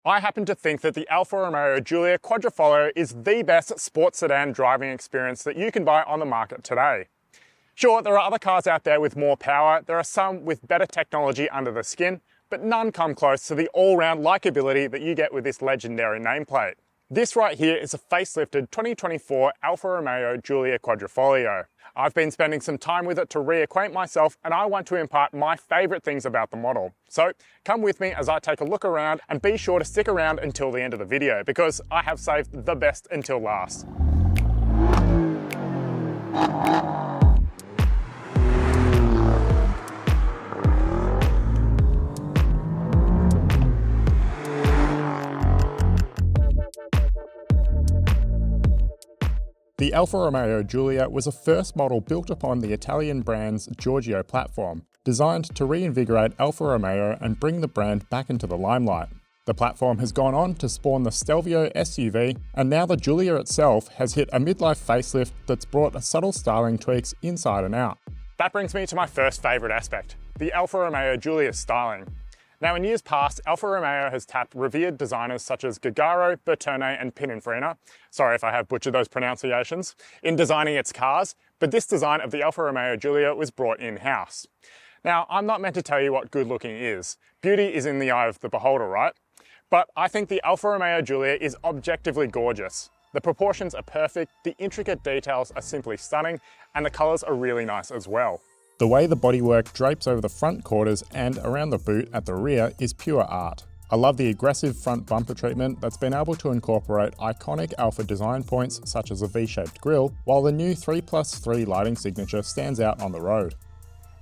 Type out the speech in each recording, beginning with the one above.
I happen to think that the Alfa Romeo Giulia Quadrifoglio is the best sports sedan driving experience that you can buy on the market today. Sure, there are other cars out there with more power, there are some with better technology under the skin, but none come close to the all-round likability that you get with this legendary nameplate. This right here is a facelifted 2024 Alfa Romeo Giulia Quadrifoglio. I've been spending some time with it to reacquaint myself, and I want to impart my favourite things about the model. So come with me as I take a look around, and be sure to stick around until the end of the video because I have saved the best until last. The Alfa Romeo Giulia was a first model built upon the Italian brand's Giorgio platform, designed to reinvigorate Alfa Romeo and bring the brand back into the limelight. The platform has gone on to spawn the Stelvio SUV, and now the Giulia itself has hit a midlife facelift that's brought subtle styling tweaks inside and out. That brings me to my first favourite aspect, the Alfa Romeo Giulia styling. Now, in years past, Alfa Romeo has tapped revered designers such as Giugiaro, Bertone and Pininfarina, sorry if I have butchered those pronunciations, in designing its cars, but this design of the Alfa Romeo Giulia was brought in-house. Now, I'm not meant to tell you what good looking is. Beauty is in the eye of the beholder, right? But I think the Alfa Romeo Giulia is objectively gorgeous. The proportions are perfect, the intricate details are simply stunning, and the colours are really nice as well. The way the bodywork drapes over the front quarters and around the boot at the rear is pure art. I love the aggressive front bumper treatment that's been able to incorporate iconic Alfa design points such as a V-shaped grille, while the new 3+3 lighting signature stands out on the road.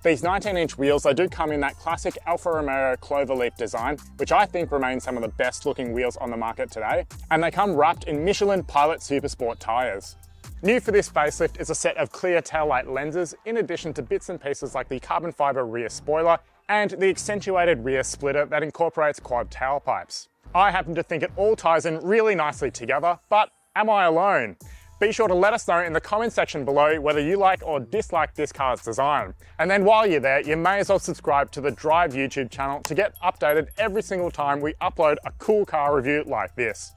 These 19-inch wheels, they do come in that classic Alfa Romeo Cloverleaf design, which I think remains some of the best looking wheels on the market today, and they come wrapped in Michelin Pilot Supersport tyres. New for this facelift is a set of clear taillight lenses, in addition to bits and pieces like the carbon fibre rear spoiler and the accentuated rear splitter that incorporates quad tailpipes. I happen to think it all ties in really nicely together, but am I alone? Be sure to let us know in the comment section below whether you like or dislike this car's design. And then while you're there, you may as well subscribe to the Drive YouTube channel to get updated every single time we upload a cool car review like this.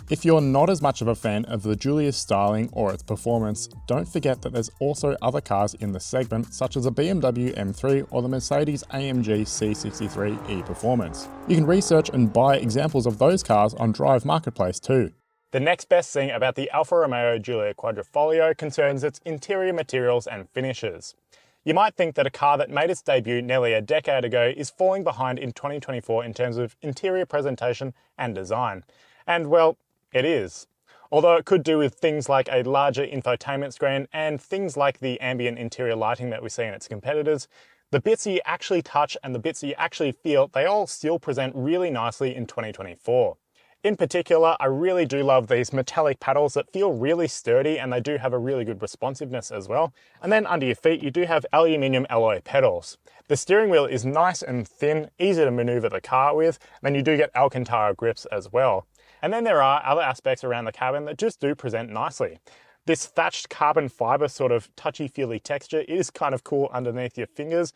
If you're not as much of a fan of the Giulia's styling or its performance, don't forget that there's also other cars in the segment, such as a BMW M3 or the Mercedes AMG C63 E-Performance. You can research and buy examples of those cars on Drive Marketplace too. The next best thing about the Alfa Romeo Giulia Quadrifoglio concerns its interior materials and finishes. You might think that a car that made its debut nearly a decade ago is falling behind in 2024 in terms of interior presentation and design. And well, it is. Although it could do with things like a larger infotainment screen and things like the ambient interior lighting that we see in its competitors, the bits that you actually touch and the bits that you actually feel, they all still present really nicely in 2024. In particular, I really do love these metallic paddles that feel really sturdy, and they do have a really good responsiveness as well. And then under your feet, you do have aluminium alloy pedals. The steering wheel is nice and thin, easy to maneuver the car with, and then you do get Alcantara grips as well. And then there are other aspects around the cabin that just do present nicely. This thatched carbon fibre sort of touchy-feely texture is kind of cool underneath your fingers.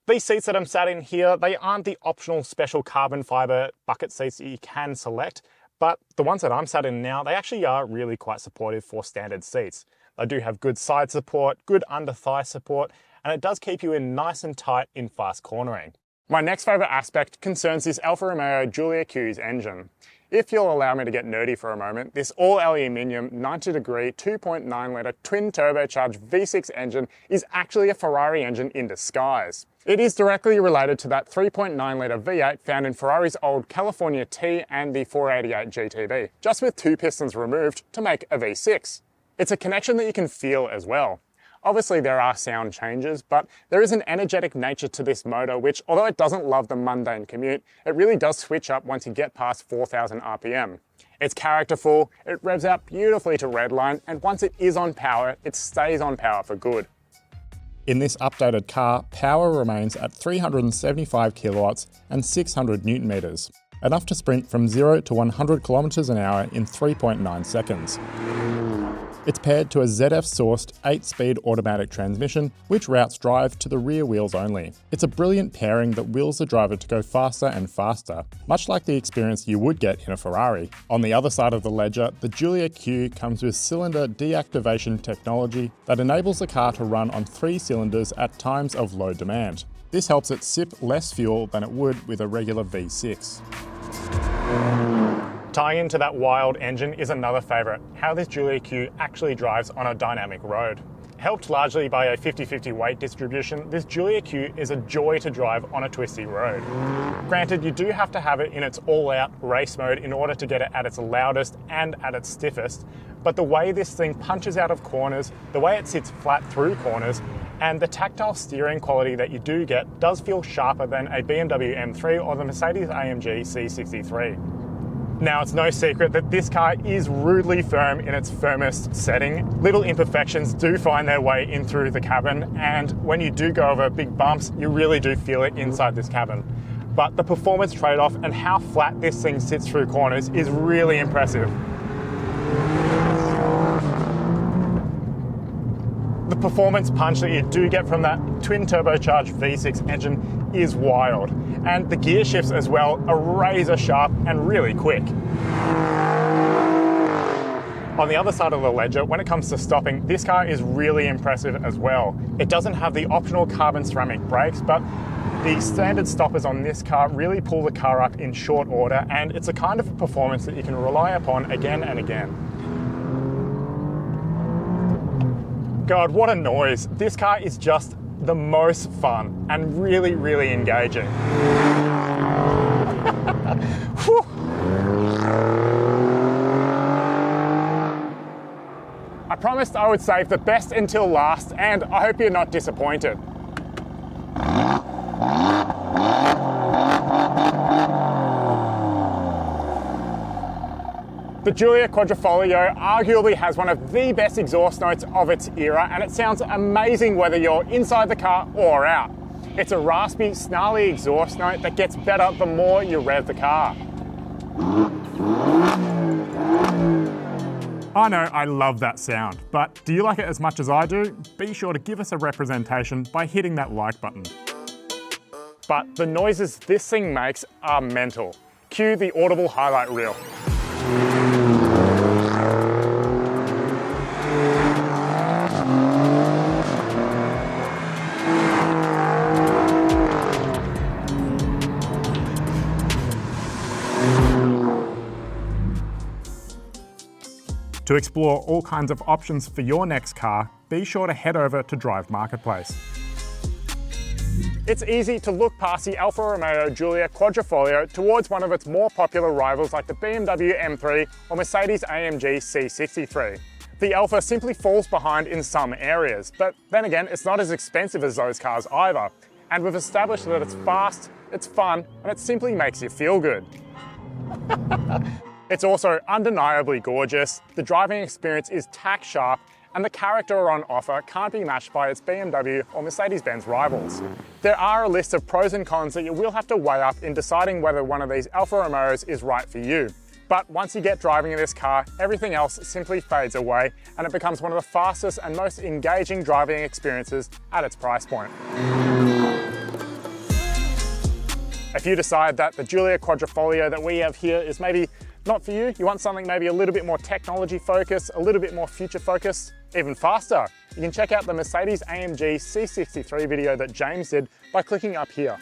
These seats that I'm sat in here, they aren't the optional special carbon fibre bucket seats that you can select, but the ones that I'm sat in now, they actually are really quite supportive for standard seats. They do have good side support, good under-thigh support, and it does keep you in nice and tight in fast cornering. My next favourite aspect concerns this Alfa Romeo Giulia Q's engine. If you'll allow me to get nerdy for a moment, this all-aluminium 90-degree 2.9 litre twin-turbocharged V6 engine is actually a Ferrari engine in disguise. It is directly related to that 3.9 litre V8 found in Ferrari's old California T and the 488 GTB, just with two pistons removed to make a V6. It's a connection that you can feel as well. Obviously there are sound changes, but there is an energetic nature to this motor which, although it doesn't love the mundane commute, it really does switch up once you get past 4,000 RPM. It's characterful, it revs out beautifully to redline, and once it is on power, it stays on power for good. In this updated car, power remains at 375 kilowatts and 600 newton meters, enough to sprint from 0 to 100 kilometers an hour in 3.9 seconds. It's paired to a ZF-sourced 8-speed automatic transmission, which routes drive to the rear wheels only. It's a brilliant pairing that wills the driver to go faster and faster, much like the experience you would get in a Ferrari. On the other side of the ledger, the Giulia Q comes with cylinder deactivation technology that enables the car to run on 3 cylinders at times of low demand. This helps it sip less fuel than it would with a regular V6. Tying into that wild engine is another favourite, how this Giulia Q actually drives on a dynamic road. Helped largely by a 50-50 weight distribution, this Giulia Q is a joy to drive on a twisty road. Granted, you do have to have it in its all-out race mode in order to get it at its loudest and at its stiffest, but the way this thing punches out of corners, the way it sits flat through corners, and the tactile steering quality that you do get does feel sharper than a BMW M3 or the Mercedes-AMG C63. Now, it's no secret that this car is rudely firm in its firmest setting. Little imperfections do find their way in through the cabin, and when you do go over big bumps, you really do feel it inside this cabin. But the performance trade-off and how flat this thing sits through corners is really impressive. The performance punch that you do get from that twin turbocharged V6 engine is wild. And the gear shifts as well are razor sharp and really quick. On the other side of the ledger, when it comes to stopping, this car is really impressive as well. It doesn't have the optional carbon ceramic brakes, but the standard stoppers on this car really pull the car up in short order, and it's a kind of performance that you can rely upon again and again. God, what a noise. This car is just the most fun and really, really engaging. I promised I would save the best until last, and I hope you're not disappointed. The Giulia Quadrifoglio arguably has one of the best exhaust notes of its era, and it sounds amazing whether you're inside the car or out. It's a raspy, snarly exhaust note that gets better the more you rev the car. I know I love that sound, but do you like it as much as I do? Be sure to give us a representation by hitting that like button. But the noises this thing makes are mental. Cue the audible highlight reel. To explore all kinds of options for your next car, be sure to head over to Drive Marketplace. It's easy to look past the Alfa Romeo Giulia Quadrifoglio towards one of its more popular rivals like the BMW M3 or Mercedes-AMG C63. The Alfa simply falls behind in some areas, but then again, it's not as expensive as those cars either. And we've established that it's fast, it's fun, and it simply makes you feel good. It's also undeniably gorgeous, the driving experience is tack sharp, and the character on offer can't be matched by its BMW or Mercedes-Benz rivals. There are a list of pros and cons that you will have to weigh up in deciding whether one of these Alfa Romeos is right for you. But once you get driving in this car, everything else simply fades away, and it becomes one of the fastest and most engaging driving experiences at its price point. If you decide that the Giulia Quadrifoglio that we have here is maybe not for you, you want something maybe a little bit more technology focused, a little bit more future focused, even faster, you can check out the Mercedes-AMG C63 video that James did by clicking up here.